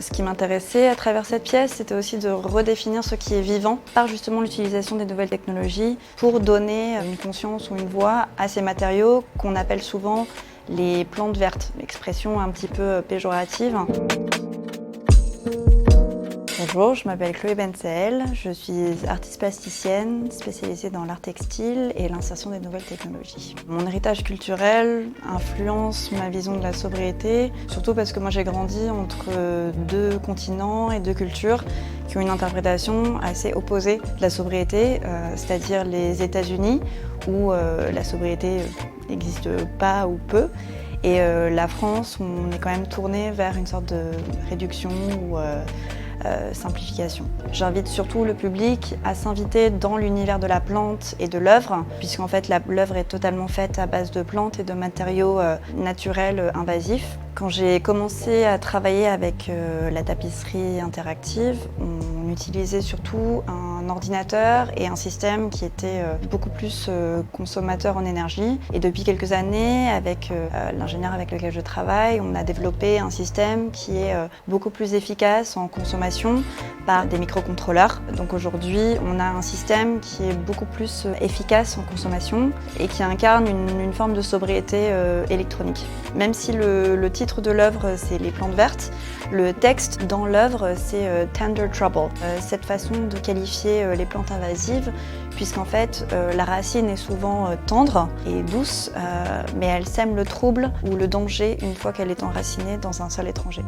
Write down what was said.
Ce qui m'intéressait à travers cette pièce, c'était aussi de redéfinir ce qui est vivant par justement l'utilisation des nouvelles technologies pour donner une conscience ou une voix à ces matériaux qu'on appelle souvent les plantes vertes, expression un petit peu péjorative. Bonjour, je m'appelle Chloé Bensael, je suis artiste plasticienne spécialisée dans l'art textile et l'insertion des nouvelles technologies. Mon héritage culturel influence ma vision de la sobriété, surtout parce que moi j'ai grandi entre deux continents et deux cultures qui ont une interprétation assez opposée de la sobriété, c'est-à-dire les États-Unis où la sobriété n'existe pas ou peu, et la France où on est quand même tourné vers une sorte de réduction ou simplification. J'invite surtout le public à s'inviter dans l'univers de la plante et de l'œuvre, puisqu'en fait l'œuvre est totalement faite à base de plantes et de matériaux naturels invasifs. Quand j'ai commencé à travailler avec la tapisserie interactive, on utilisait surtout un ordinateur et un système qui était beaucoup plus consommateur en énergie. Et depuis quelques années, avec l'ingénieur avec lequel je travaille, on a développé un système qui est beaucoup plus efficace en consommation par des microcontrôleurs. Donc aujourd'hui, on a un système qui est beaucoup plus efficace en consommation et qui incarne une forme de sobriété électronique. Même si le titre de l'œuvre, c'est les plantes vertes, le texte dans l'œuvre, c'est Tender Trouble. Cette façon de qualifier les plantes invasives, puisqu'en fait, la racine est souvent tendre et douce, mais elle sème le trouble ou le danger une fois qu'elle est enracinée dans un sol étranger.